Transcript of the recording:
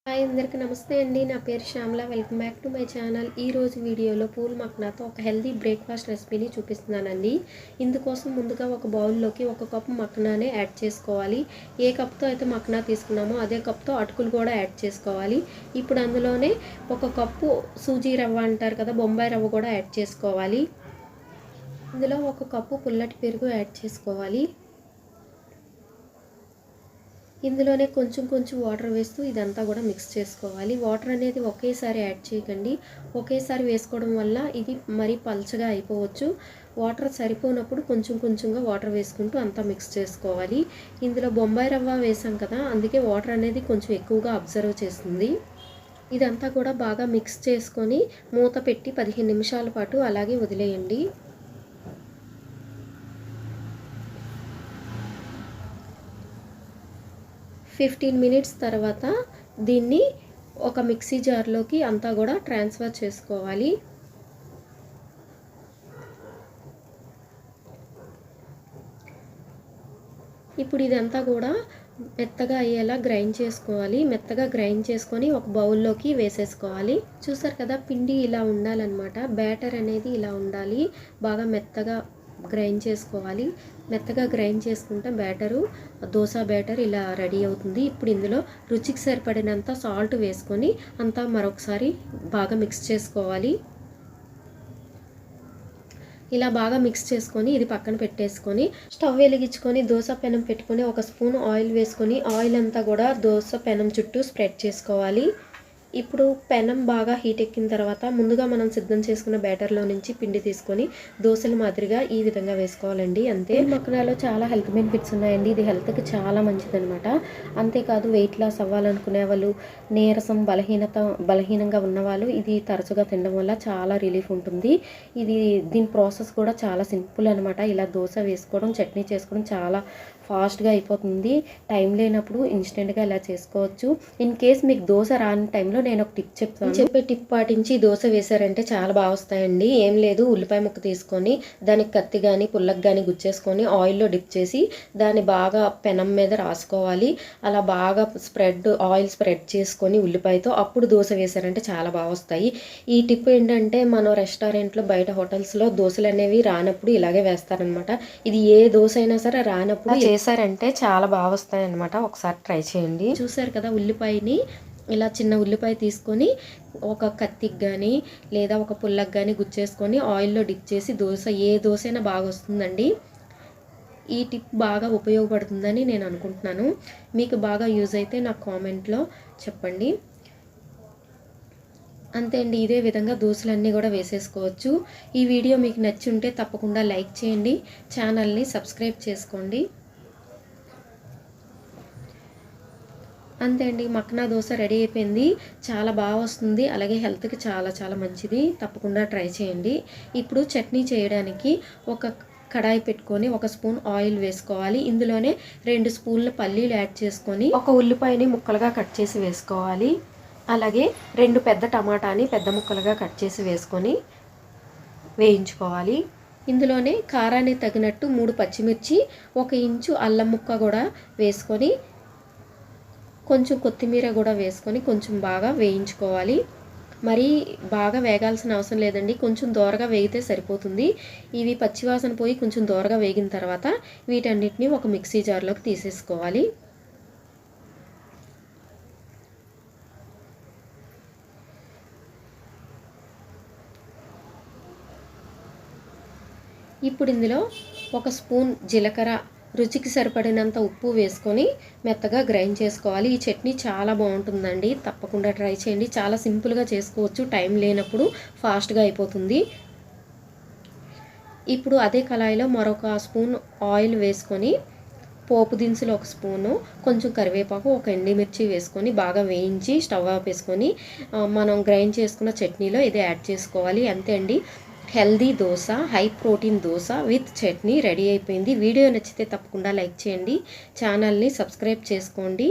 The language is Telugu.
హాయ్ అందరికీ నమస్తే అండి. నా పేరు Shyamala. Welcome back to my channel. ఈరోజు వీడియోలో పూల్ మక్నాతో ఒక హెల్దీ బ్రేక్ఫాస్ట్ రెసిపీని చూపిస్తున్నానండి. ఇందుకోసం ముందుగా ఒక బౌల్లోకి 1 కప్పు మక్నానే యాడ్ చేసుకోవాలి. ఏ కప్తో అయితే మక్నా తీసుకున్నామో అదే కప్తో అటుకులు కూడా యాడ్ చేసుకోవాలి. ఇప్పుడు అందులోనే 1 కప్పు సూజీ రవ్వ అంటారు కదా, బొంబాయి రవ్వ కూడా యాడ్ చేసుకోవాలి. ఇందులో 1 కప్పు పుల్లటి పెరుగు యాడ్ చేసుకోవాలి. ఇందులోనే కొంచెం వాటర్ వేస్తూ ఇదంతా కూడా మిక్స్ చేసుకోవాలి. వాటర్ అనేది ఒకేసారి యాడ్ చేయకండి. ఒకేసారి వేసుకోవడం వల్ల ఇది మరీ పల్చగా అయిపోవచ్చు. వాటర్ సరిపోనప్పుడు కొంచెంగా వాటర్ వేసుకుంటూ అంతా మిక్స్ చేసుకోవాలి. ఇందులో బొంబాయి రవ్వ వేసాం కదా, అందుకే వాటర్ అనేది కొంచెం ఎక్కువగా అబ్జర్వ్ చేస్తుంది. ఇదంతా కూడా బాగా మిక్స్ చేసుకొని మూత పెట్టి 15 నిమిషాల పాటు అలాగే వదిలేయండి. 15 మినిట్స్ తర్వాత దీన్ని ఒక మిక్సీ జార్లోకి అంతా కూడా ట్రాన్స్ఫర్ చేసుకోవాలి. ఇప్పుడు ఇదంతా కూడా మెత్తగా అయ్యేలా గ్రైండ్ చేసుకోవాలి. మెత్తగా గ్రైండ్ చేసుకొని ఒక బౌల్లోకి వేసేసుకోవాలి. చూసారు కదా, పిండి ఇలా ఉండాలన్నమాట. బ్యాటర్ అనేది ఇలా ఉండాలి. బాగా మెత్తగా గ్రైండ్ చేసుకోవాలి. మెత్తగా గ్రైండ్ చేసుకుంటే దోశ బ్యాటర్ ఇలా రెడీ అవుతుంది. ఇప్పుడు ఇందులో రుచికి సరిపడినంత సాల్ట్ వేసుకొని అంతా మరొకసారి బాగా మిక్స్ చేసుకోవాలి. ఇలా బాగా మిక్స్ చేసుకొని ఇది పక్కన పెట్టేసుకొని స్టవ్ వెలిగించుకొని దోశ పెనం పెట్టుకొని 1 స్పూన్ ఆయిల్ వేసుకొని ఆయిల్ అంతా కూడా దోశ పెనం చుట్టూ స్ప్రెడ్ చేసుకోవాలి. ఇప్పుడు పెనం బాగా హీట్ ఎక్కిన తర్వాత ముందుగా మనం సిద్ధం చేసుకున్న బ్యాటర్లో నుంచి పిండి తీసుకొని దోశల మాదిరిగా ఈ విధంగా వేసుకోవాలండి. అంతే. మక్నాలో చాలా హెల్త్ బెనిఫిట్స్ ఉన్నాయండి. ఇది హెల్త్కి చాలా మంచిదనమాట. అంతేకాదు వెయిట్ లాస్ అవ్వాలనుకునే వాళ్ళు, నీరసం బలహీనంగా ఉన్నవాళ్ళు ఇది తరచుగా తినడం వల్ల చాలా రిలీఫ్ ఉంటుంది. దీని ప్రాసెస్ కూడా చాలా సింపుల్ అనమాట. ఇలా దోశ వేసుకోవడం, చట్నీ చేసుకోవడం చాలా ఫాస్ట్గా అయిపోతుంది. టైం లేనప్పుడు ఇన్స్టెంట్గా ఇలా చేసుకోవచ్చు. ఇన్ కేస్ మీకు దోశ రాని టైంలో నేను ఒక టిప్ చెప్తాను. చెప్పే టిప్ పాటించి దోశ వేసారంటే చాలా బాగా వస్తాయండి. ఏం లేదు, ఉల్లిపాయ ముక్క తీసుకొని దానికి కత్తి కానీ పుల్లకి కానీ గుచ్చేసుకొని ఆయిల్లో డిప్ చేసి దాన్ని బాగా పెనం మీద రాసుకోవాలి. అలా బాగా ఆయిల్ స్ప్రెడ్ చేసుకొని ఉల్లిపాయతో అప్పుడు దోశ వేసారంటే చాలా బాగా వస్తాయి. ఈ టిప్ ఏంటంటే మనం రెస్టారెంట్లో బయట హోటల్స్లో దోశలు అనేవి రానప్పుడు ఇలాగే వేస్తారనమాట. ఇది ఏ దోశ అయినా సరే రానప్పుడు చేశారంటే చాలా బాగా వస్తాయి అన్నమాట. ఒకసారి ట్రై చేయండి. చూసారు కదా, ఉల్లిపాయని ఇలా చిన్న ఉల్లిపాయ తీసుకొని ఒక కత్తికి కానీ లేదా ఒక పుల్లకి కానీ గుచ్చేసుకొని ఆయిల్లో డిప్ చేసి ఏ దోశ అయినా బాగా వస్తుందండి. ఈ టిప్ బాగా ఉపయోగపడుతుందని నేను అనుకుంటున్నాను. మీకు బాగా యూజ్ అయితే నాకు కామెంట్లో చెప్పండి. అంతే అండి. ఇదే విధంగా దోశలన్నీ కూడా వేసేసుకోవచ్చు. ఈ వీడియో మీకు నచ్చి ఉంటే తప్పకుండా లైక్ చేయండి. ఛానల్ని సబ్స్క్రైబ్ చేసుకోండి. అంతే అండి, మక్నా దోశ రెడీ అయిపోయింది. చాలా బాగా వస్తుంది. అలాగే హెల్త్కి చాలా మంచిది. తప్పకుండా ట్రై చేయండి. ఇప్పుడు చట్నీ చేయడానికి ఒక కడాయి పెట్టుకొని 1 స్పూన్ ఆయిల్ వేసుకోవాలి. ఇందులోనే 2 స్పూన్ల పల్లీలు యాడ్ చేసుకొని ఒక ఉల్లిపాయని ముక్కలుగా కట్ చేసి వేసుకోవాలి. అలాగే 2 పెద్ద టమాటాని పెద్ద ముక్కలుగా కట్ చేసి వేసుకొని వేయించుకోవాలి. ఇందులోనే కారానికి తగినట్టు 3 పచ్చిమిర్చి, 1 ఇంచు అల్లం ముక్క కూడా వేసుకొని కొంచెం కొత్తిమీర కూడా వేసుకొని కొంచెం బాగా వేయించుకోవాలి. మరీ బాగా వేగాల్సిన అవసరం లేదండి. కొంచెం దోరగా వేగితే సరిపోతుంది. ఇవి పచ్చివాసన పోయి కొంచెం దోరగా వేగిన తర్వాత వీటన్నిటిని ఒక మిక్సీ జార్లోకి తీసేసుకోవాలి. ఇప్పుడు ఇందులో 1 స్పూన్ జీలకర్ర, రుచికి సరిపడినంత ఉప్పు వేసుకొని మెత్తగా గ్రైండ్ చేసుకోవాలి. ఈ చట్నీ చాలా బాగుంటుందండి. తప్పకుండా ట్రై చేయండి. చాలా సింపుల్గా చేసుకోవచ్చు. టైం లేనప్పుడు ఫాస్ట్గా అయిపోతుంది. ఇప్పుడు అదే కళాయిలో మరొక స్పూన్ ఆయిల్ వేసుకొని పోపు దినుసులు 1 స్పూను, కొంచెం కరివేపాకు, 1 ఎండుమిర్చి వేసుకొని బాగా వేయించి స్టవ్ ఆపేసుకొని మనం గ్రైండ్ చేసుకున్న చట్నీలో ఇది యాడ్ చేసుకోవాలి. అంతే అండి, healthy dosa, high protein dosa with chutney ready అయిపోయింది. వీడియో నచ్చితే తప్పకుండా లైక్ చేయండి. ఛానల్ని సబ్స్క్రైబ్ చేసుకోండి.